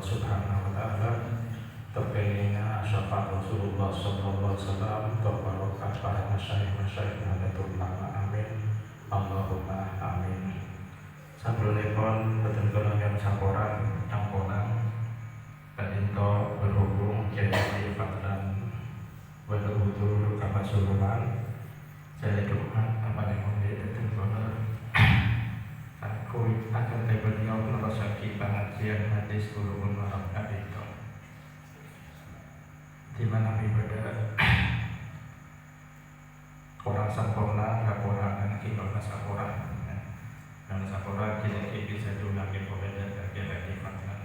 Allah Subhanahu wa taala, terpilihnya syafaat Rasulullah sallallahu alaihi wasallam, kebarokah para masyayikh Nahdlatul Ulama, amin Allahumma amin. Sabrunipun boten kula yang saporan campuran kadinto berhubung Kiai Fadlan wala hudur kapasuruhan saya doa apa yang menjadi tentunya aku akan beliau merosaki pengajian hadis ulumul waraqah itu di mana ibadah orang sempurna kekurangan kita sempurna dan sempurna kita bisa diulang oleh lagi Fadlan.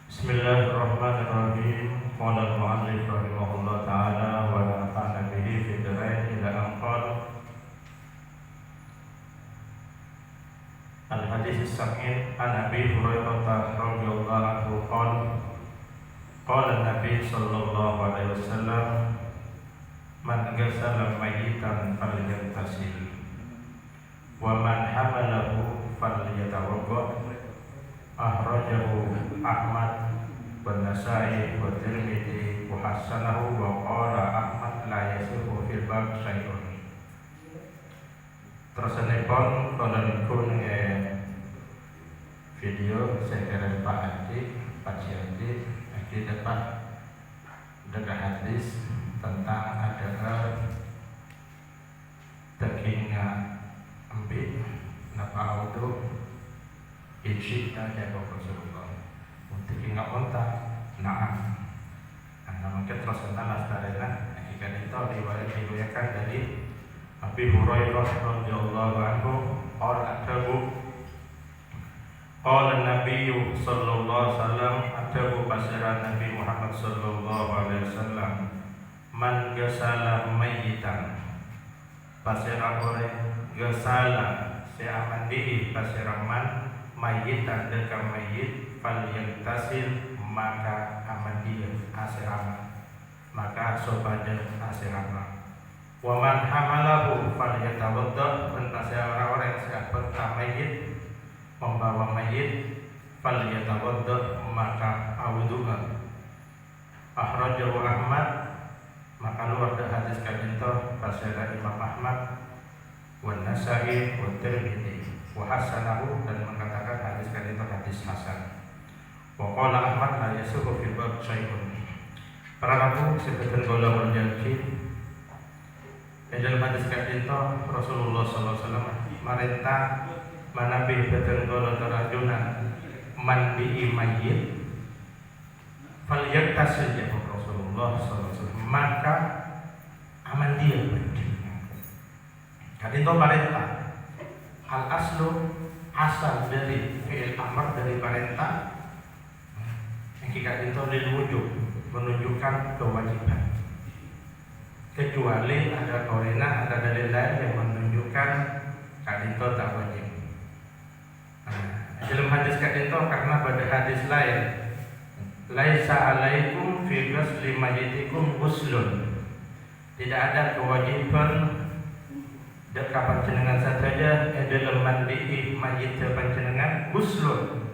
Bismillahirrahmanirrahim. Qala al-mu'allif rahimahullah ta'ala wa nafa'ana bihi fi dharain ila anqal al-hadis as-sahih an Abi Hurairah radhiyallahu anhu qala an-nabi sallallahu alaihi wasallam man ghassala mayyitan falyaghtasil wa man hamalahu falyatawadda. Akhrajahu Ahmad wa Nasa'i wa Tirmidzi wa hasanahu wa qala Ahmad la yasihu fil bab syai'un. Tersenepon kolon video saya Pak Haji dapat dekat hadis tentang ada dagingnya empit napa auto insyidna jaga Rasulullah untuk ingat onta naam mungkin terus tentang astarena jika itu diriwayatkan dari Abi Hurairah radhiyallahu anhu qala Nabi sallallahu alaihi wasallam adabu pasiran Nabi Muhammad sallallahu alaihi wasallam man gasala mayyitan pasiran orang gasala seamandi pasiran man mayyitan dekat mayyit falyaghtasil maka amandi asirama maka sobada asirama wa man hamalahu falyatawadda pentase orang-orang yang berta mayyit membawa mayit falyatawadda maka awudu'a. Akhrajahu Ahmad maka luar dari hadis kadinto pasal Imam Ahmad wa Nasa'i wa Tirmidzi wa hasanahu dan mengatakan hadis kadinto hadis hasan. Wa qala Ahmad la yasuhu fil bab syai'un. Para kamu sebutkan golongan janji dalam hadis kadinto Rasulullah sallallahu alaihi wasallam merintah manabi betul golongan terajunan mandi mayyit falyaktasil ya Rasulullah sallallahu alaihi wasallam maka aman dia jadi itu perintah al aslu asal dari fi'il amr dari perintah yang kita itu diwujud menunjukkan kewajiban kecuali ada korina ada dalil lain yang menunjukkan kadito tak wajib. Dalam hadis kadito karena pada hadis lain laisa alaikum fi ghusli mayyitikum ghuslun, tidak ada kewajiban dekat panjenengan saja dalam mandi mayit panjenengan ghuslun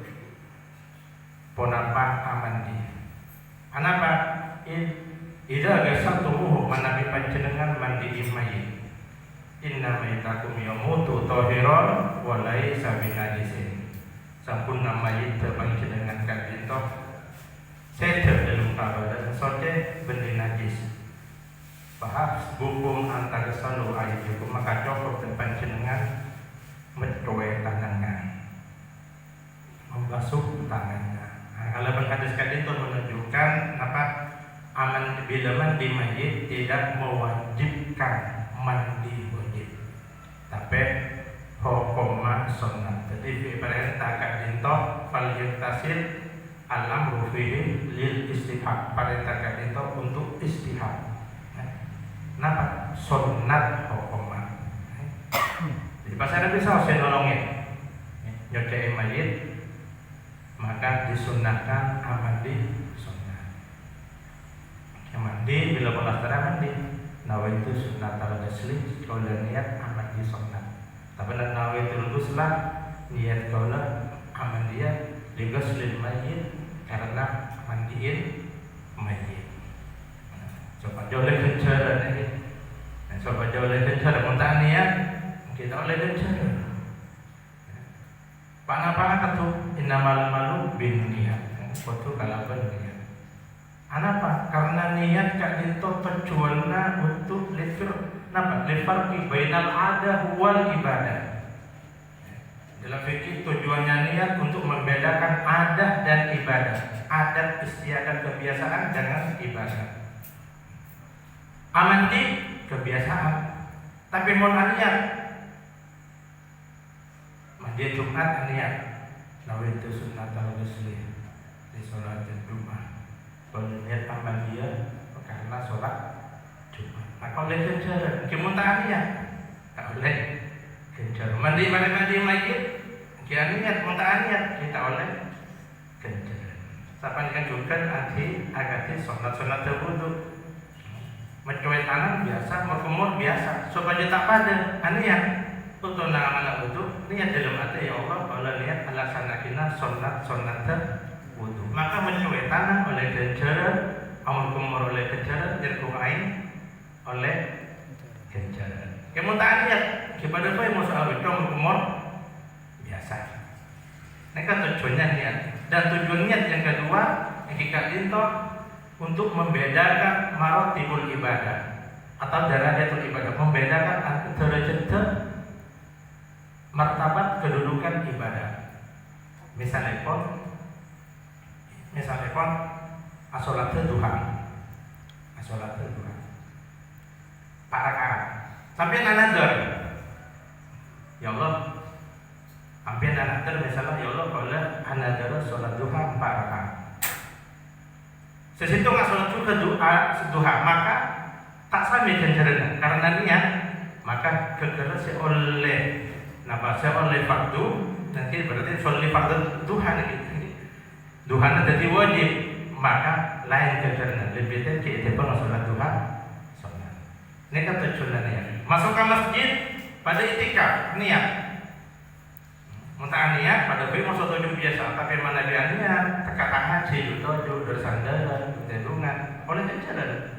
ponapa amandi anapa idza gasatumuhu manabi panjenengan mandi mayit inna mayitakum yamutu tahiran wa laisa binajisin sampun mayit panjenengan kadito sedher dalam kabadan sote bendi najis bahas hukum antara selalu ayat hukum maka cukup dan panjenengan mencowe tangannya membasuh tangannya. Kalau hadis kadito menunjukkan apa aman bila mandi mayit tidak mewajibkan mandi wajib tapi hukumnya sunnah. Jadi perintah kadito falyaktasil alam rufihi lil istihab perintah kadito untuk istihab. Kenapa? Sunnat hukumnya. Jadi pas ada bisa saya nolongin nyodai mayit maka disunnahkan amandi sunnah. Yang mandi bila pelastara mandi nawaitu sunnat al-ghusli kalau niat amandi sunnah. Tapi nawaitu ghusla niat kaulah amandiyah di ghuslil mayit karena mandiin mayit. Coba joleh kencara ini, coba joleh kencara muntah niat kita oleh kencara. Pana-pana katu innamal malu bin niat, foto kalaban niat. Anapa? Karena niat kak dinto tujuanna untuk lifarqi bainal adah wal ibadah. Dalam fikih tujuannya niat untuk membedakan adat dan ibadah, adat istiadat kebiasaan dengan ibadah. Amandi kebiasaan, tapi mau niat. Mandi Jumat niat, nawaitu sunnatal muslim di sholat Jumat. Kalau niat amal dia karena sholat Jumat. Maka oleh kencara, kemuntah niat, tak oleh kencara. Mandi mayit, kita niat muntah niat, kita oleh kencara. Sapan kan juga nanti agati sholat terwudu. Mencuit tangan biasa, berkumur biasa, supaya tak pada niat untuk nama wudu. Niat dalam hati ya Allah, kalau niat alasanakina sholat terwudu. Maka mencuit tangan oleh kencara, amal kumur oleh kencara, dirkuain oleh kencara. Kemuntah niat, kepada apa yang mau soal itu amal kumur biasa. Ini kan tujuannya niat. Dan tujuan niat yang kedua, yang kita dinto untuk membedakan marotibul ibadah atau darajatul ibadah, membedakan derajat martabat kedudukan ibadah. Misalnya pun asolat duha, Pak rakaat sampai nanadar ya Allah, sampai nanadar misalnya ya Allah kalau anadar sholat duha 4 rakaat. Sesitu nggak sholat duha, maka tak sampai ganjarannya karena niat, maka gegera oleh fardu, nanti berarti sholat fardu duha duha jadi wajib, maka lain ganjarannya lebih tinggi itu pun sholat duha. Ini kan tujuannya. Masuk ke masjid pada itikaf niat, muntah niat pada beli masuk tujuh biasa, tapi mana dia niat kata haji tujuh bersandaran tendungan oleh kencara.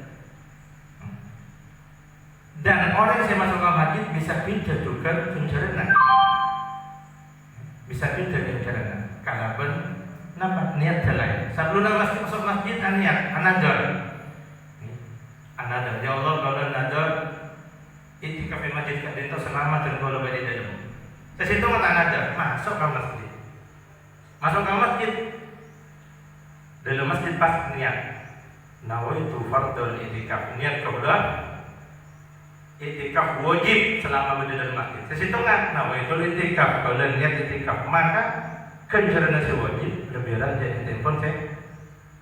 Dan orang yang masuk ke masjid bisa beda juga kencaranya, bisa beda kencaranya. Karena nampak niat lain. Sebelum masuk masjid niat anadar. Ya Allah kalau nadar itikaf di masjid kadinto selamat dan kalau beri dalam. Sesitu nggak ada masuk ke masjid. Dalam masjid pas niat. Nawaitu fardul itikaf, niat kebelah itikaf wajib selama berada dalam masjid. Sesitu nggak nawaitu itikaf, kalau niat itikaf maka kenjaran si wajib lebih rajin telepon saya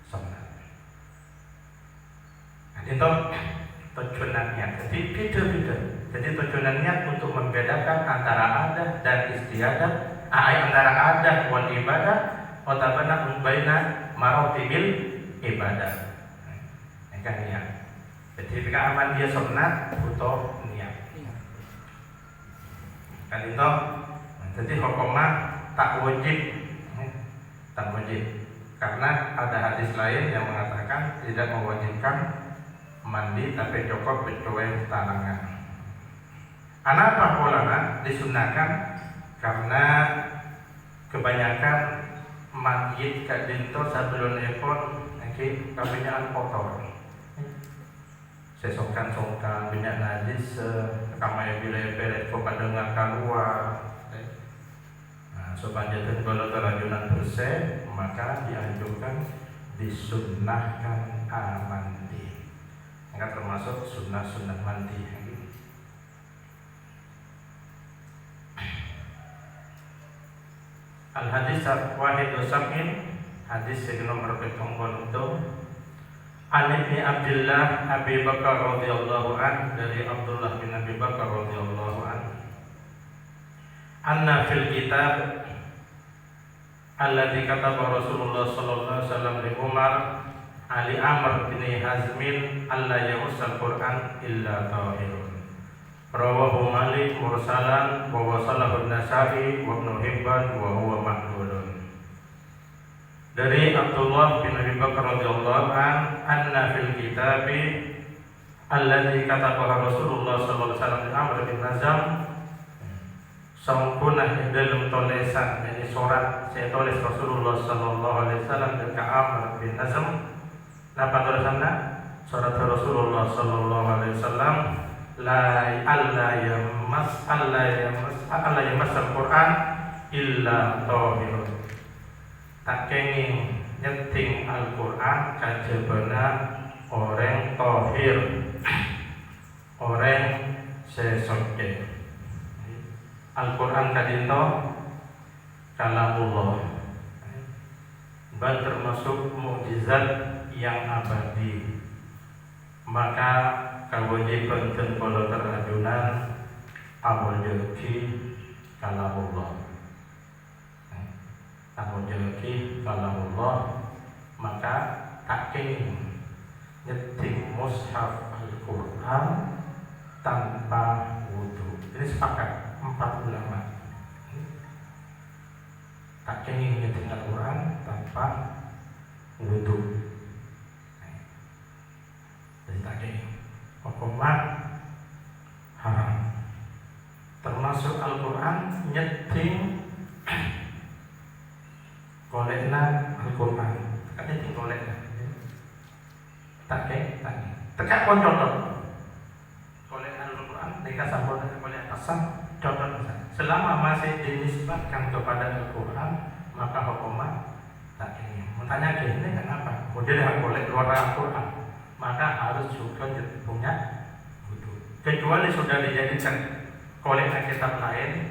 sholat. Itu tujuan niat. Jadi beda-beda. Jadi tujuan niat untuk membedakan antara adat dan istiadat, antara adat wal ibadah, otabana baina marotibil ibadah. Ini kan niat. Jadi jika aman dia sunat butuh niat. Kan itu. Jadi hukumnya tak wajib, karena ada hadis lain yang mengatakan tidak mewajibkan mandi tapi cukup bercuai tangan. Kenapa polana disunahkan? Karena kebanyakan mayit kadinto sebelum nepon nanti kebanyakan kotor. Sesongkan banyak najis kamai bila beres kepada keluar. Sepanjang kalau terajunan bersih maka dianjurkan disunnahkan mandi. Enggak termasuk sunnah mandi. Al hadis wahid usamin hadis yang nomor 70. An Ibni Abdullah Abi Bakar radhiyallahu an, dari Abdullah bin Abi Bakar radhiyallahu an, anna fil kitab alladzi kataba Rasulullah sallallahu alaihi wasallam li Umar Ali Amr bin Hazmin alla yahussal Quran illa tahirun. Rawahu Malik mursalan wa wasalahu an-Nasa'i wa Ibnu Hibban wa huwa maqbulun. Dari Abdullah bin Abi Bakar radhiyallahu anna fil kitabi alladzi katabahu Rasulullah sallallahu alaihi wasallam Amr bin Hazm sempurna dalam tulisan ini surat saya tulis Rasulullah sallallahu alaihi wasallam ke Amr bin Hazm. Napa tulisannya? Surat Rasulullah sallallahu alaihi wasallam la yamas al-Quran illa tahir. Tak kenging nyeting Al-Quran kajabana orang tahir, orang sesoke. Al-Quran kadinto kalamullah, dan termasuk mukjizat yang abadi. Maka kewajiban dan kalau teradunan awal jadi kalamullah. Awal jadi kalamullah, maka tak kenging nyeting mushaf Al-Quran tanpa wudu. Ini sepakat 4 ulama. Tak kenging nyeting Al-Quran tanpa wudu. Jadi tak kenging. Hukumnya haram. Termasuk Al-Quran nyeting golekna Al-Quran. Tak nyeting golekna. Tak kenging. Tekak pun contoh. Golekna Al-Quran mereka sampun golek asam. Contoh, selama masih dinisbatkan kepada Al-Quran, maka hukumnya tak ingin. Tanya gini, kenapa? Jadi boleh keluar Al-Quran, maka harus juga punya wudu. Kecuali sudah dijadikan oleh kitab lain,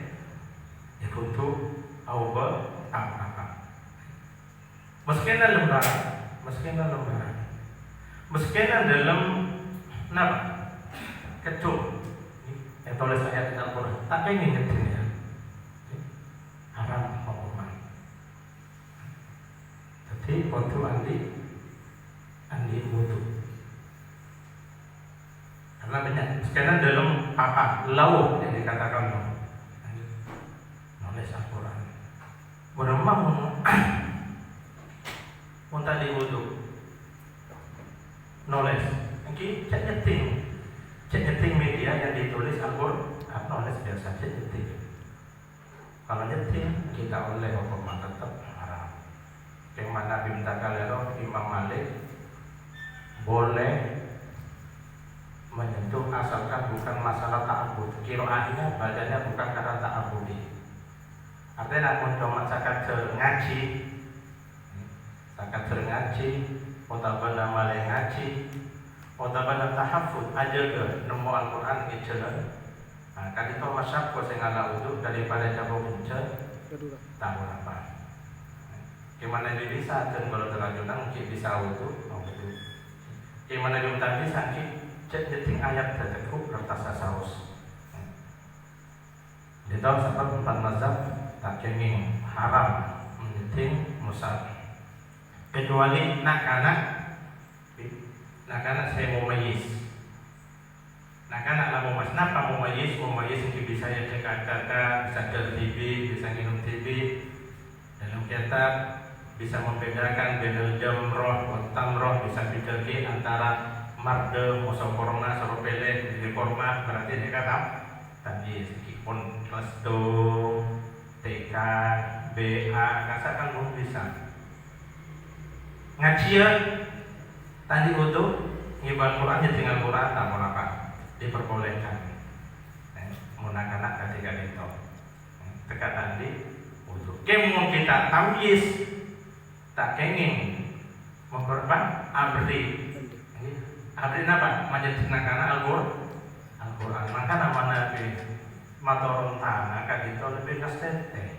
ya butuh awal apa-apa. Meskipun lembaran, meskipun dalam napa kecuali tulis ayat Al-Quran, tak ingin nyeting ya, haram hukuman. Jadi waktu andi wudu, karena banyak. Sekarang dalam apa lauk yang dikatakan nulis Al-Quran, beremang muntah di wudu, nulis, mungkin cek nyeting media yang ditulis Al-Quran, nulis biasa cek nyeting. Kalau nyeting kita oleh hukuman tetap haram. Yang mana bimta kalero Imam Malik boleh menyentuh asalkan bukan masalah ta'abud. Kiroahnya bacanya bukan karena ta'abudi. Artinya namun cuma sakat ngaji, otabana malai ngaji, otabana tahafud aja ke nemu Al-Quran ke jalan. Nah, kan itu masyarakat saya ngalah untuk daripada cabut kencang, tahu apa? Gimana dia bisa? Dan kalau terajunan mungkin bisa untuk, gimana dia tak bisa? Cek deting ayat tertekuk kertas saus. Dia tahu sebab 4 mazhab tak kenging haram menyeting mushaf. Kecuali nak-anak saya mau mayis. Nak-anak lah mau mas. Kenapa mau mayis? Mau mayis mungkin bisa ya cek kata, bisa ke TV, bisa minum TV. Dalam kitab bisa membedakan bedal jamroh, tamroh, bisa bicarki antara marde, musuh corona, soropele, di format berarti dia kata tadi meskipun kelas do, TK, BA, kasakan belum bisa. Ngaji tadi untuk ngibal Qurannya tinggal Quran tak mau apa diperbolehkan. Munak-anak ketika itu dekat tadi untuk kemung kita tamyiz tak kenging memperban abdi apa menjadikan Al-Quran maka nama Nabi maturun tanah kan itu lebih kastete.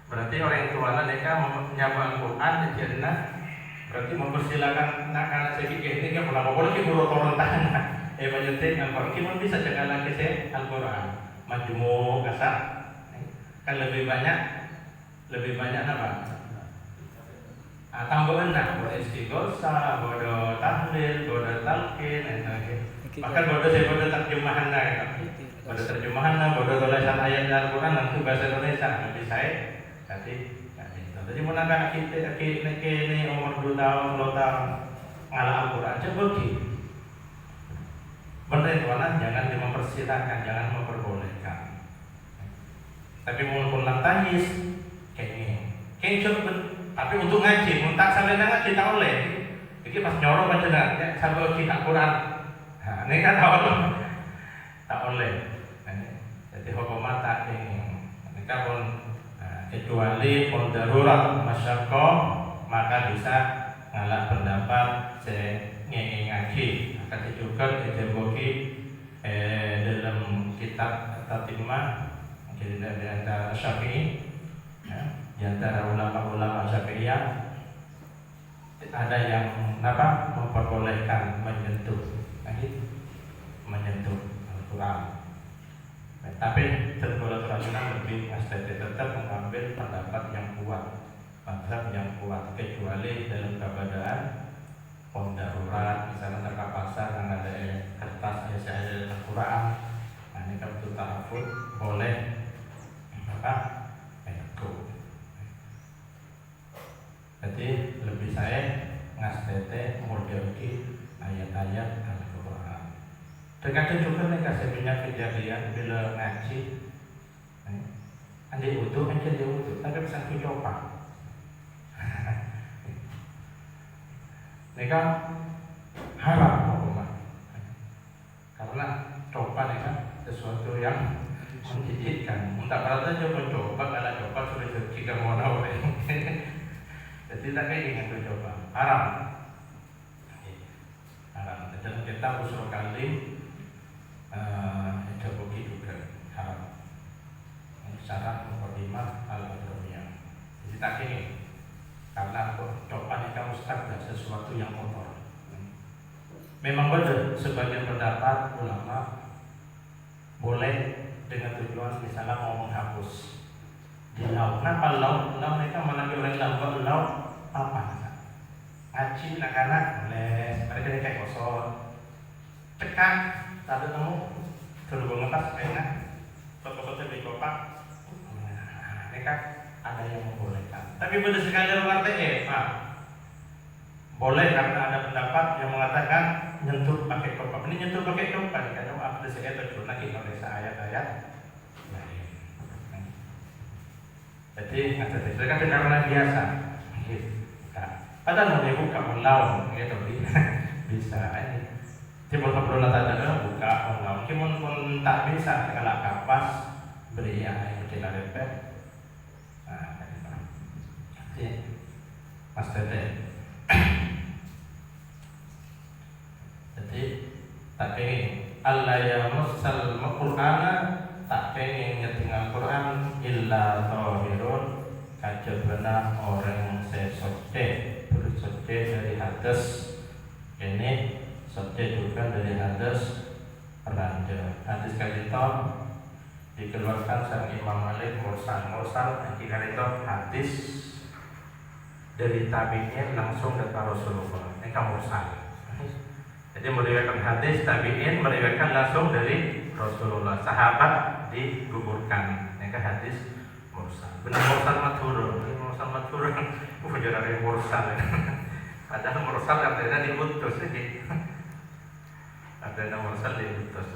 Berarti orang tua mereka menyapa Al-Quran jadi berarti mempersilakan nak-anak sedikit ini kan boleh kita turun tangan menyeting Al-Quran kita bisa jaga lagi Al-Quran majmu kasar kan lebih banyak apa tambahan bodo istighosa, bodo tahlil, bodo talqin, bahkan bodo terjemahan bodo tulisan ayat Al-Quran langsung bahasa Indonesia lebih saya Jadi mun anak kita ini umur 2 tahun, 3 tahun ngalah Al-Quran aja begitu. Benar itu anak jangan mempersilahkan, jangan memperbolehkan. Tapi mun lantahis kayak coba. Tapi untuk ngaji, mun tak sampai ngaji tak oleh. Jadi pas nyorok panjenengan ya sampai kita Al-Quran. Nah, ini kan tak oleh. Jadi hukuman tak ini. Mereka pun kecuali pun darurat masyarakat maka bisa ngalah pendapat ngaji. Akan juga ideologi dalam kitab Tatimah jadi dari antara Syafi'i, di antara ulama-ulama Syafi'iyah ada yang memperbolehkan menyentuh Al-Quran. Tapi tergolong lebih tetap mengambil pendapat yang kuat, mazhab yang kuat, kecuali dalam keadaan darurat, misalnya terkap pasar yang ada kertas ada Al-Quran. Nah ini kalau itu ta'afud boleh jadi lebih saya ngastete modelki ayat-ayat Al-Quran. Terkadang juga nih kasih punya kejadian bila ngaji andi utuh, tapi pesan ku coba. Mereka haram hukuman karena coba nih kan sesuatu yang menjijikkan. Entah berarti aja mencoba, kalau coba sudah kita mau tahu. Jadi tak kayak ingin coba haram. Dan kita usul kali itu begitu juga haram. Syarat mukadimah al-adromiyah. Jadi tak ini karena coba nikah ustaz dan sesuatu yang kotor. Memang benar sebagian pendapat ulama boleh dengan tujuan misalnya mau menghapus di laut. Kenapa laut? Laut mereka menambil oleh laut apa? Ngaji anak-anak boleh, mereka ini kayak kosong cekak, tak ada temu terlalu ngetas enak foto-foto di kopak. Mereka ada yang membolehkan. Tapi pada sekali luar boleh karena ada pendapat yang mengatakan nyentuh pakai kopak. Ini nyentuh pakai kopak karena apa saya terjun lagi oleh ayat-ayat lain. Jadi kata karena biasa. Padahal mau dibuka melawan, gitu bisa. Cuma ada buka melawan. Cuma pun tak bisa kalau kapas beri yang kita lepet. Mas Tete. Jadi tak pengen Allah ya mursal Al-Qur'ana tak pengen nyeting Al-Qur'an illa tahirun kajabana orang sesote bersote dari hadas ini sote juga dari hadas ranja. Hadis kali itu dikeluarkan sang Imam Malik mursal nanti kali itu hadis dari tabi'in langsung dari Rasulullah. Ini kan mursal. Jadi meriwayatkan hadis tabi'in meriwayatkan langsung dari Rasulullah. Sahabat digugurkan. Ini kan hadis mursal. Benar mursal mathur. Ini mursal mathur. Bukan dari mursal. Padahal mursal artinya diutus. Artinya mursal diutus.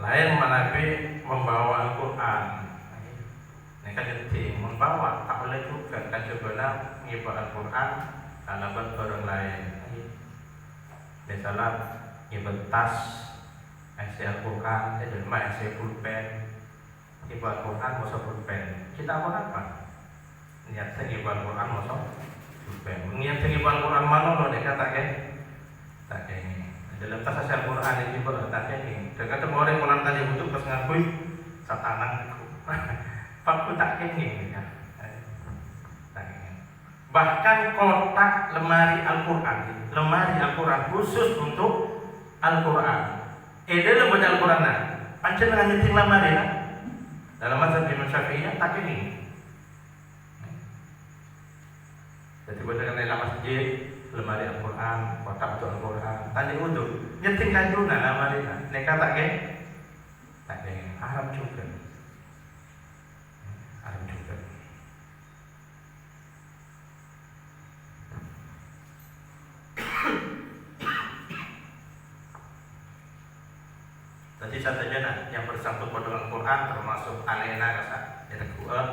Lain menabi membawa Al-Quran. Ini kan jadi membawa tak boleh juga kan coba ngibah Al-Quran kalau orang lain. Misalnya ngibah tas isi Al-Quran, jadi isi pulpen. Ngibah Al-Quran masa pulpen. Kita apa? Niat saya ngibah Al-Quran masa pulpen. Niat saya ngibah Al-Quran mana loh dia kata tak ini. Dalam tas Al-Quran ini tak ini. Dekat orang pulang tadi butuh pas ngakui satanang itu. Fakku tak ingin ya. Bahkan kotak lemari Al-Quran khusus untuk Al-Quran. Dalam baca Al-Quran nah, panjenengan nyeting lemari lah. Dalam mazhab Imam Syafi'i tak ini. Jadi baca dalam masjid lemari Al-Quran, kotak untuk Al-Quran. Tadi untuk nyeting kandungan lemari lah. Neka tak Arab juga. Arab juga. Tadi saja yang bersangkut dengan Quran termasuk alena rasa Quran,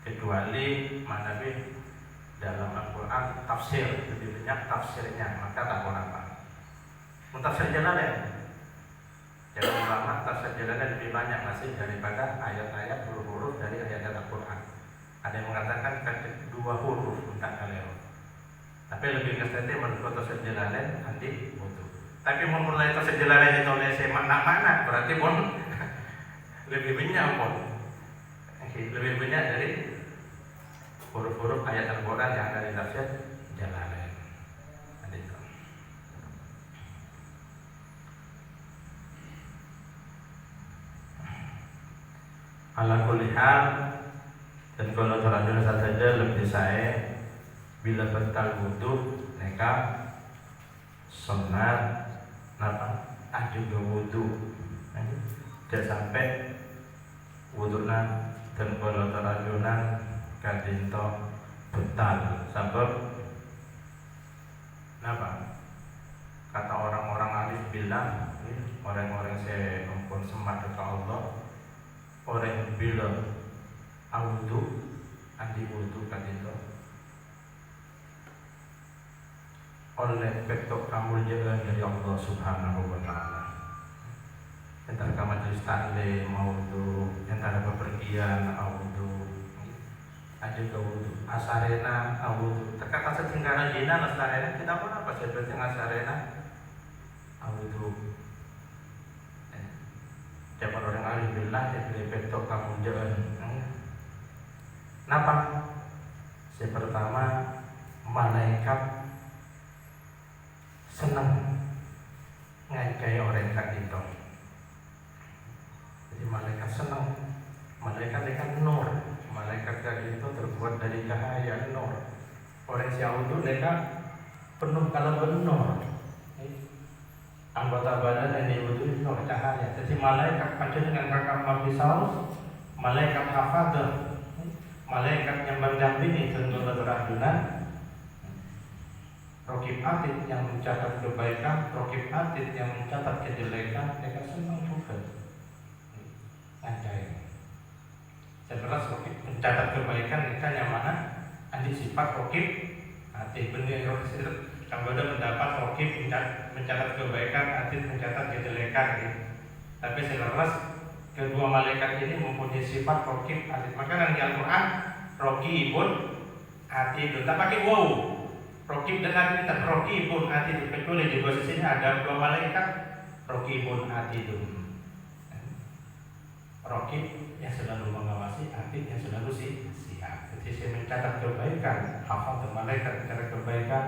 kecuali mana dalam Al-Quran tafsir lebih banyak tafsirnya, maka tak apa. Tafsir Jalalain, jalan ulama tafsir Jalalain lebih banyak masih daripada ayat-ayat huruf-huruf dari ayat-ayat Al-Quran. Ada yang mengatakan 2 huruf untuk kalian, tapi lebih kesetnya menurut tafsir Jalalain nanti butuh. Tapi memulai tafsir Jalalain itu oleh mana berarti pun lebih banyak pun, lebih banyak dari huruf-huruf ayat Al-Quran yang ada di tafsir Jalalain. Ala kulli hal, dan kalau terlanjur saja lebih saya bila batal wudu neka sunat napa juga wudu tidak sampai wudunan dan kalau terlanjuran kadinto batal sebab napa kata orang-orang alif bilang orang-orang saya ampun semat ke Allah, orang bilang awudu andi wudu kadinto oleh petok kemuliaan dari Allah Subhanahu wa Ta'ala. Entar ke majelis taklim wudu, entar bepergian wudu, aja ke wudu, asarena wudu. Teka kasih tinggalan dina asarena kita pun apa sih berarti asarena wudu. Jaman orang alim bilang dari petok kemuliaan. Kenapa? Yang pertama, malaikat senang ngajai orang kadito. Jadi malaikat senang. Malaikat ikan nur. Malaikat kadito terbuat dari cahaya nur. Orang syaudu mereka penuh kalau nur. Anggota badan yang diwujud nur cahaya. Jadi malaikat pancen dengan kakak mabisau, malaikat hafadah, malaikat yang mendampingi tentu terajunan. Rokib atid yang mencatat kebaikan, rokib atid yang mencatat kejelekan, mereka senang juga. Ngajai. Jelas rokib mencatat kebaikan, mereka yang mana? Ada sifat rokib atid. Benih rokib Kamboda mendapat rokib mencatat kebaikan, atid mencatat kejelekan. Tapi jelas kedua malaikat ini mempunyai sifat rokib atid. Maka di Al-Quran rokibun atid. Tak pakai wow. Rokib dan atid dan rokibun atid, kecuali di posisinya ada 2 malaikat rokibun atidun. Rokib yang selalu mengawasi, atid yang selalu siap. Jadi saya mencatat kebaikan, hafal dan malaikat mencatat kebaikan.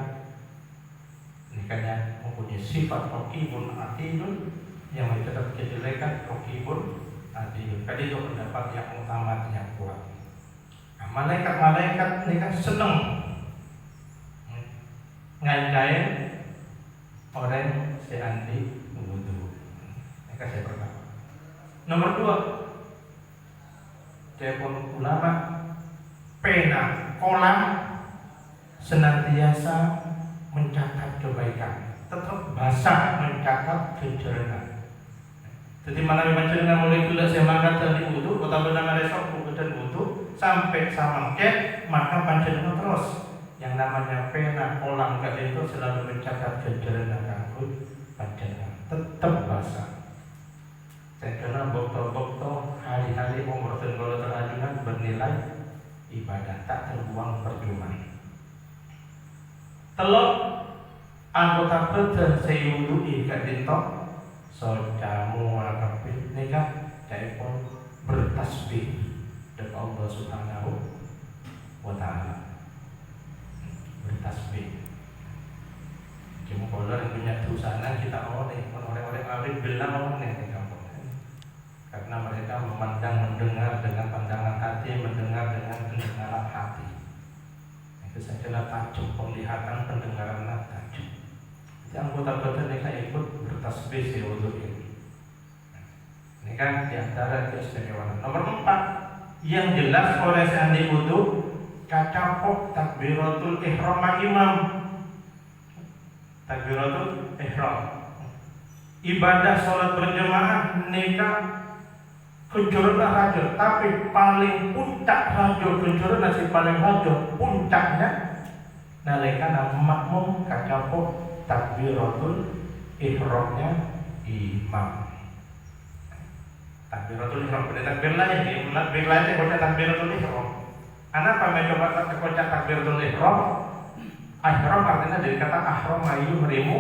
Ini kan mempunyai sifat rokibun atidun, yang mencatat kejelekan rokibun atidun. Tadi itu pendapat yang utama yang kuat. Nah, malaikat ini kan senang ngajain orang seanti wudu. Mereka saya pertama. Nomor 2, telepon ulama, pena, kolam senantiasa mencatat kebaikan, tetap basah mencatat kejelekan. Jadi mana panjenengan mulai gula saya makan dari wudu, kota benar resok dan wudu sampai samangke, maka panjenengan terus yang namanya pena kolam itu selalu mencatat kejelekan rambut panjenengan tetap basah. Saya kena bokto-bokto hari-hari umur dan kalau terajungan bernilai ibadah tak terbuang percuma. Telok anggota badan saya wudui kadinto sojamu akapit nikah telepon bertasbih dengan Allah Subhanahu wa Ta'ala. Bertasbih. Cuma kalau yang punya dosana kita orang-orang alim bilang di kampung. Karena mereka memandang mendengar dengan pandangan hati, mendengar dengan pendengaran hati. Itu sajalah tajuk penglihatan pendengaran tajuk. Jadi anggota badan mereka ikut bertasbih sewudu ini. Ini kan di antara keistimewaan. Nomor 4 yang jelas oleh ahli wudu kacapok takbiratul ihram imam. Takbiratul ihram. Ibadah sholat berjamaah nikah kencurna rajo, tapi paling puncak rajo kencurna si paling rajo puncaknya nalika makmum kacapok takbiratul ihramnya imam. Takbiratul ihram, pada takbir lain, takbir lainnya kocak takbiratul ihram. Kenapa mencoba kocak takbiratul ihram? Ihram artinya dari kata ahram ayu merimu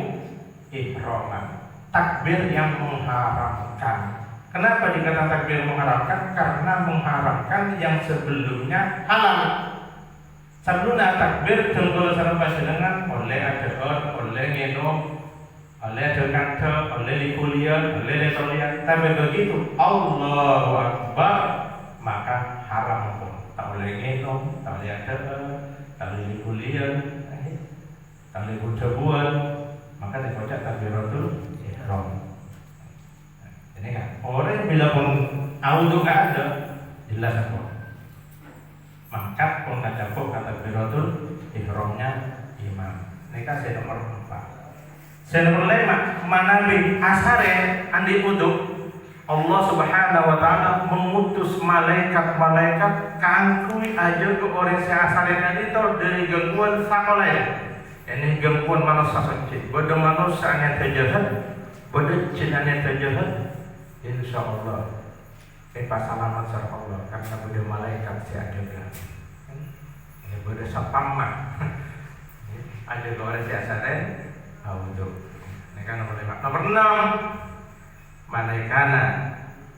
ihraman. Takbir yang mengharamkan. Kenapa dikata takbir mengharamkan? Karena mengharamkan yang sebelumnya halal. Sebelumnya takbir tenggol sareng panjenengan oleh adeon, oleh nginum, oleh dekante, oleh likulian, oleh letolian. Tapi begitu Allahu Akbar maka haram pun. Tak boleh nginum, tak boleh adeon, tak boleh likulian, tak boleh kucebuan. Maka dikocak takbiratul ihram. Ini kan orang bila pun audu nggak ada jelas apa. Mangkat pun kata takbiratul ihramnya imam. Ini kan saya nomor 4. Saya nomor 5 manabi asare andi wudu Allah Subhanahu wa taala mengutus malaikat kangkui aja ke orang si asare tadi itu dari gangguan sakoleh. Ini gangguan manusia sakit. Bodoh manusia yang terjahat, bodoh cinanya terjahat. Insya Allah kita selamat sama Allah karena bude malaikat si adegan. Ini bude sapamah. Ada orang si asaren audu. Ini kan nomor 5. Nomor 6 malaikana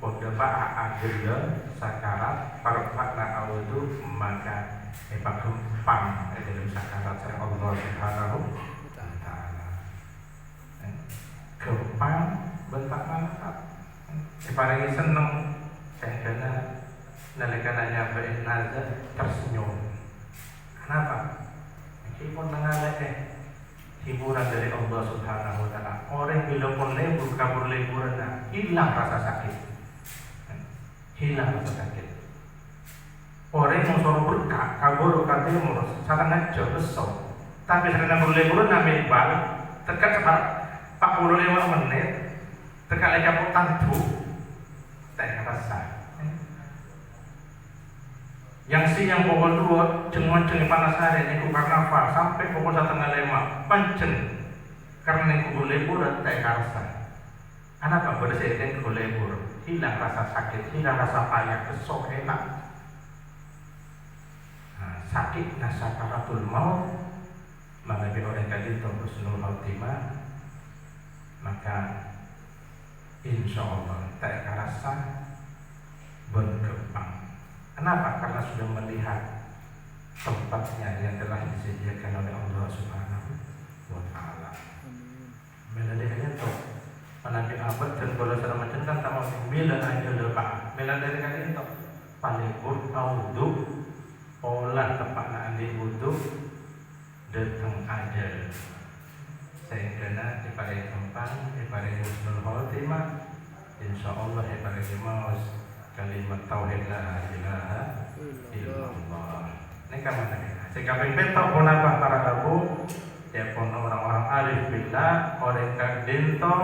bude ba'a agilya sakarat parfakna audu maka epakum pam dalam sakarat sama Allah Subhanahu wa taala. Kepang bentak manfaat. Paling seneng sehingga nalikananya berinazah tersenyum. Kenapa? Meskipun mengalami hiburan dari Allah Subhanahu wa taala. Orang bila pun libur kabur liburan hilang rasa sakit. Hilang rasa sakit. Orang yang suruh berkah kabur katanya murus sangat jauh besar. Tapi karena berliburan ambil balik tekat sekitar 45 menit tekat lagi kapuk tantu tak rasa. Yang siang pukul 2 ceng panas hari ini karnaval sampai pukul 1.5 pancen karena itu liburan tak rasa. Anak tak boleh saya libur hilang rasa sakit, hilang rasa payah, besok enak. Sakit nasakaratul maut mengambil orang tadi husnul khotimah maka insya Allah tak rasa berkembang. Kenapa? Karena sudah melihat tempatnya yang telah disediakan oleh Allah Subhanahu wa taala. Melalui itu menambil abad dan bola segala macam kan tak mau bila aja lepas. Melalui kali itu paling audu olah tempat nak ambil wudu datang aja sehingga daripada tempat daripada husnul khotimah insyaallah daripada maus kalimat tauhid la ilaha illallah. Ini kan mana sekaping petok pun apa para abu ya pun orang-orang alif billah orang kadinto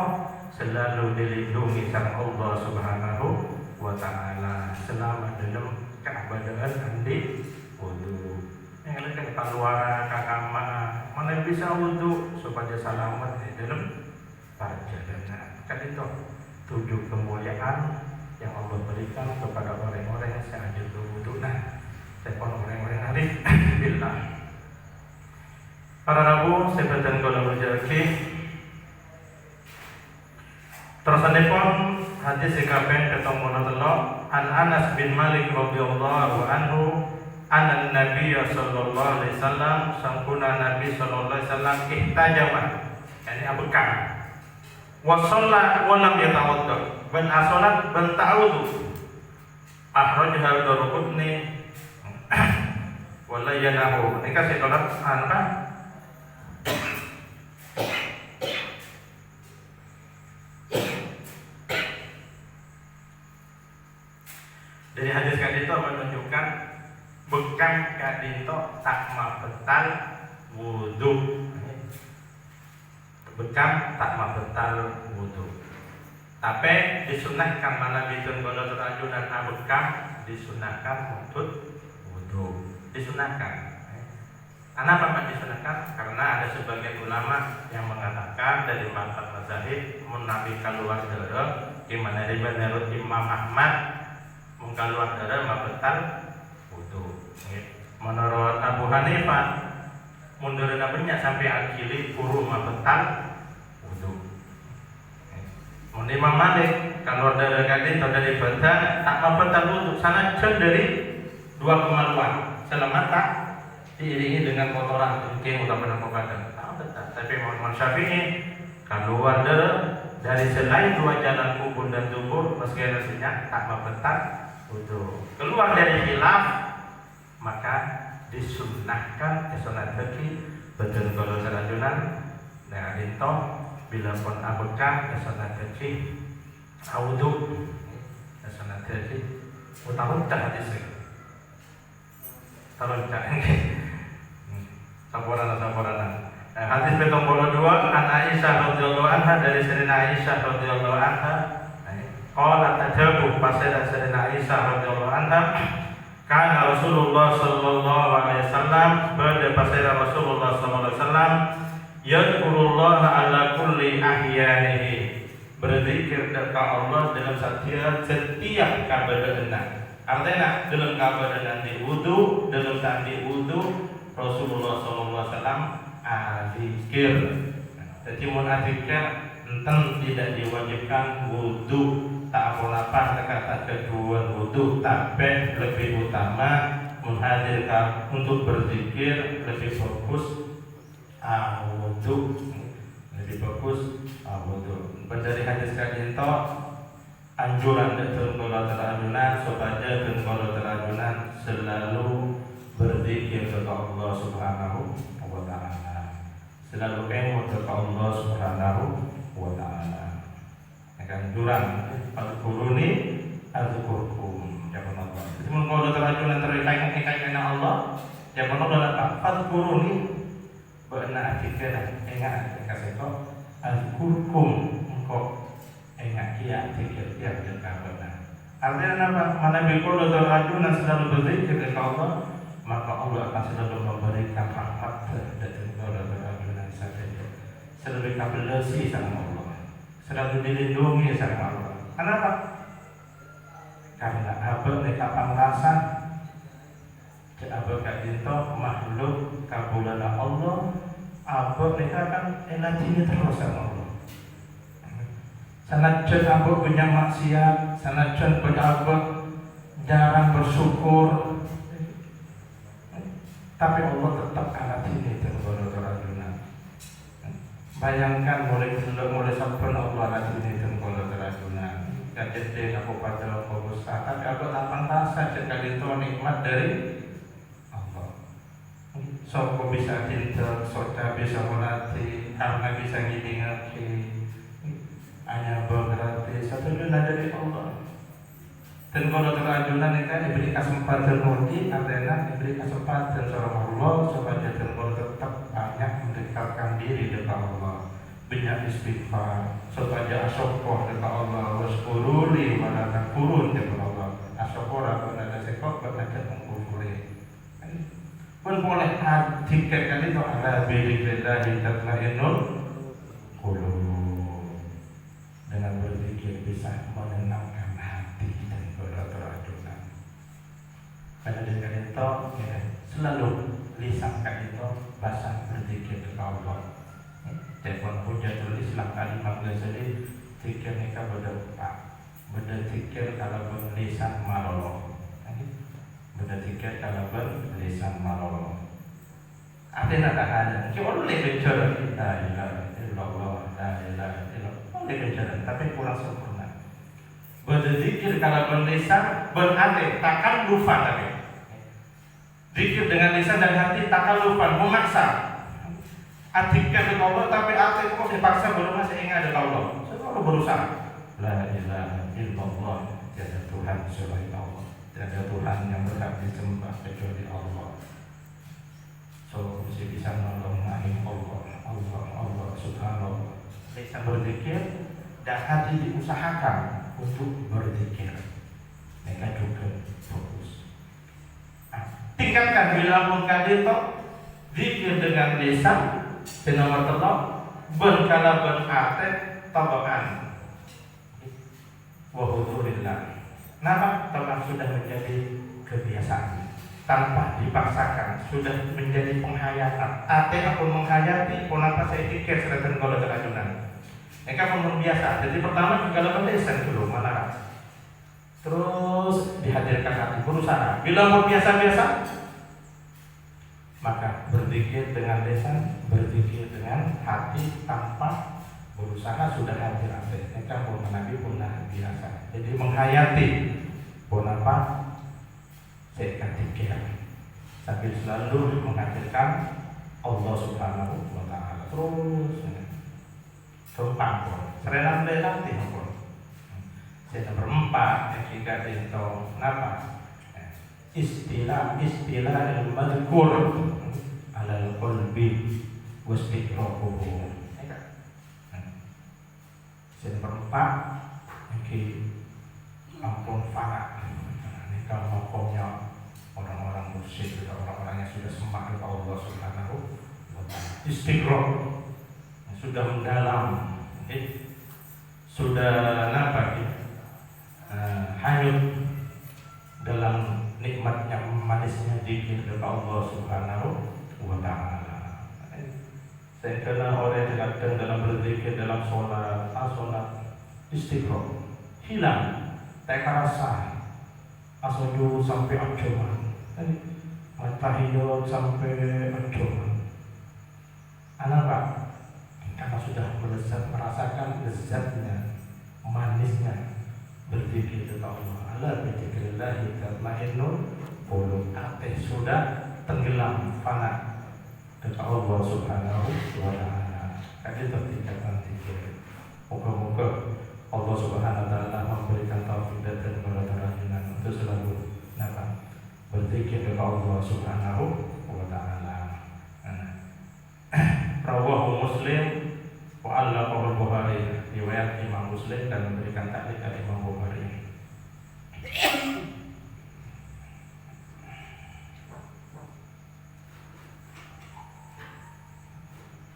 selalu dilindungi sama Allah Subhanahu wa taala selama dalam keabadian andi wudu. Yang lain kan keluar kakama mana bisa wudu supaya selamat di dalam perjalanan. Kan itu 7 kemuliaan yang Allah berikan kepada orang-orang yang sengaja berwudu. Nah, saya pun orang-orang alif billah. Para rabu sebatan kalau berjaki terus pun hadis sekapen ketemu Allah an Anas bin Malik radhiyallahu anhu anna Nabi sallallahu alaihi wasallam sangkuna Nabi sallallahu alaihi wasallam ihtajama yani abekam wa shalla wa lam yatawadda ban asalat ban ta'awudu akhrajha ad-Darqutni wala yanahu. Ini kasih salat apa Jadi hadis kadito menunjukkan bekam kadito tak mabetal wudu. Bekam tak mabetal wudu. Tapi disunahkan mana bitun golot rajunan bekam disunahkan untuk wudu. Disunahkan. Kenapa Pak disunahkan? Karena ada sebagian ulama yang mengatakan dari empat mazhab Nabi keluar darah, di mana menurut Imam Ahmad keluar darah mabetal wudu. Menurut Abu Hanifah mundurna banyak sampai akhiri puru mabetal wudu. Menurut Imam Malik keluar darah kali atau dari badan tak mabetal wudu sana dari dua kemaluan selama tak diiringi dengan kotoran mungkin utama badan. Tapi Muhammad Syafi'i keluar dari selain dua jalan kubur dan dubur meski rasanya tak mabetal wudu. Keluar dari khilaf maka disunnahkan sunat bagi betul kalau serajunan nah itu bila pun abekah sunat bagi wudu sunat bagi utama tak hadis kalau tak Sampurana. Hadis petong puluh dua an Aisyah radhiyallahu anha dari Sayyidina Aisyah radhiyallahu anha. Qala tajabu pasira Sayyidina Aisyah radhiyallahu anha. Kana Rasulullah sallallahu alaihi wasallam pada pasira Rasulullah sallallahu alaihi wasallam yadkurullah ala kulli ahyanihi. Berzikir kepada Allah dalam setiap keadaan. Artinya dalam keadaan di wudu, dalam saat di wudu Rasulullah SAW azikir. Jadi mun azikir enten tidak diwajibkan wudu, tak apa-apa kata kedua wudu, tapi lebih utama menghadirkan untuk berzikir lebih fokus wudu, lebih fokus wudu. Dari hadis kadinto anjuran dan kalau terajunan supaya dan kalau terajunan selalu berzikir kepada Allah Subhanahu wa taala. Selalu kemo kepada Allah Subhanahu wa taala. Anjuran al-quruni al-qurkum jangan Allah. Jadi kalau terajunan terkait dengan Allah, jangan Allah al-quruni benar kita ingat kasih kok al-qurkum engkau ingat dia zikir dia benar. Artinya apa? Mana kalau terajunan selalu berzikir kepada Allah, maka Allah akan selalu memberikan rahmat dan kebenaran saja. Selalu dikabulasi sama Allah, selalu dilindungi sama Allah. Kenapa? Karena abad mereka panglasan, abad kadito makhluk kabulan Allah, abad mereka akan energinya terus sama Allah. Sanajan abad punya maksiat, sanajan punya abad jarang bersyukur. Tapi Allah tetap alat ini terajunan. Bayangkan mulai sampun Allah alat ini terajunan. Dan jadi aku pada fokus. Tapi aku tak pantas saja kali itu nikmat dari Allah. So aku bisa cinta, soca bisa melatih, karena bisa ngiding-ngiding. Hanya berarti satu dunia dari Allah. Dan kalau terajunan itu diberi kesempatan lagi, artinya diberi kesempatan seorang Allah supaya kalau tetap banyak mendekatkan diri dekat Allah, banyak istighfar supaya asokoh dekat Allah, waskuruli walata kurun dekat Allah, asokoh aku ada sekok berada mengkufuri. Pun boleh jika kali itu ala biliklillahi tatma'innul qulub. Dengan berzikir bisa menenangkan hati dan terajunan. Pada dengan itu selalu lisan itu basah berzikir kepada Allah. Telepon Hujatul Islam Al-Imam Ghazali zikir mereka berzikir kalau berlisan malolo. Berzikir kalau berlisan malolo. Artinya tak ada. Cuma boleh bicara la ilaha illallah, la ilaha illallah. Boleh bicara, tapi kurang sempurna. Berzikir kalau berlisan berarti takkan lupa tapi. Zikir dengan lisan dan hati takkan lupa, memaksa. Adikkan dengan Allah tapi hati kok dipaksa belum masih ingat dengan Allah. Selalu berusaha. La ilaha illallah, tiada Tuhan selain Allah. Tidak ada Tuhan yang berhak disembah kecuali Allah. So mesti bisa menolong Allah subhanallah. Bisa berzikir dan hati diusahakan untuk berzikir. Mereka juga fokus. Tingkatkan bila pun kadito zikir dengan lisan dengan telok berkala berate tabaan wa hudurillah. Nama tabaan sudah menjadi kebiasaan tanpa dipaksakan, sudah menjadi penghayatan. Ate aku menghayati, kenapa saya pikir sedang kalau terajunan. Mereka pun biasa. Jadi pertama kalau mendesain dulu mana, terus dihadirkan hati berusaha. Bila mau biasa-biasa, maka berzikir dengan lisan, berzikir dengan hati tanpa berusaha sudah hadir hati. Mereka pun Nabi pun biasa. Jadi menghayati, kenapa saya pikir sambil selalu menghadirkan Allah Subhanahu wa Ta'ala. Terus keempat pun serena melatih pun. Yang nomor 4 yang kita tahu apa? Istilah al-madhkur ala al-qalbi wastiqraquhu. Yang nomor 4 yang ampun fana. Ini kalau makomnya orang-orang musyrik, orang-orang yang sudah sembah kepada Allah Subhanahu wa Ta'ala. Istiqraq sudah mendalam, sudah hanyut dalam nikmatnya manisnya zikir kepada Allah Subhanahu wa Ta'ala. Saya kenal orang yang kadang dalam berzikir dalam sholat istiqraq hilang, tak rasa. Asal sampai acuan, matahiyot sampai acuan. Kenapa? Karena sudah merasakan lezatnya, manisnya berzikir kepada Allah. Ala bidzikrillahi tatma'innul qulub. Hati sudah tenggelam fana kepada Allah Subhanahu wa Ta'ala. Jadi tertinggalkan zikir. Moga-moga Allah Subhanahu wa Ta'ala memberikan taufik dan keberkahan untuk selalu berzikir kepada Allah Subhanahu wa Ta'ala. Rawahu Muslim wa allaqahu Bukhari. Riwayat Imam Muslim dan memberikan taklid dari Imam Bukhari.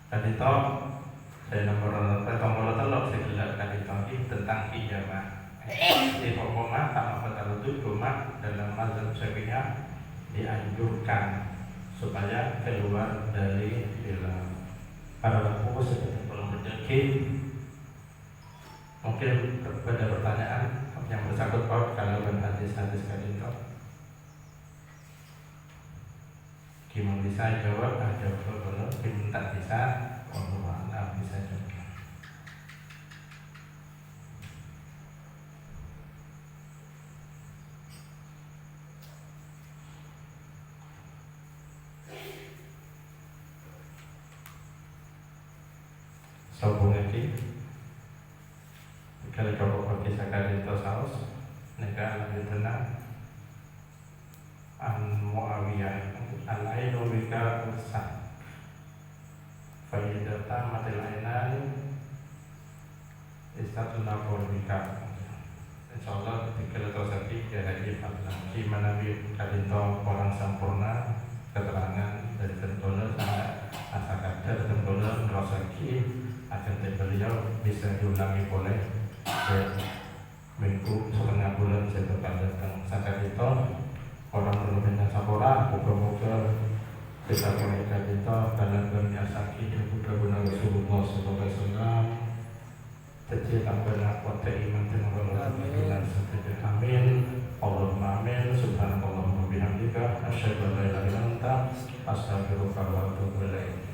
Tadi toh saya nomor telok segelar tadi toh tentang hijabah. Di hukumah sama betul cuma dalam mazhab Syafi'iyah dianjurkan supaya keluar dari dalam para ulama seperti belum rezeki. Mungkin ada pertanyaan yang bersangkut paut kalau hadis-hadis tadi itu. Gimana bisa jawab? Ada belum? Gimana tak bisa? Allah bisa jawab. Sambung lagi. Kalau kau pakai sakit itu saus, negara lebih tenang. An Muawiyah al-ainu bika usah. Faidata matil ainan istatuna bika. Insyaallah ketika letak sakit dia lagi fadlah. Di mana kadito orang sempurna keterangan dari tentunya sangat asa kadar tentunya merosaki akan beliau bisa diulangi oleh minggu setengah bulan setelah datang saat itu orang berlebihan sapora moga-moga kita mereka kita dalam bernyasaki dan guna Rasulullah SAW jadi tambahlah kuat iman dan Allah amin Allahumma amin subhanallah wa bihamdika asyhadu an la ilaha illa anta astaghfiruka wa atubu ilaik.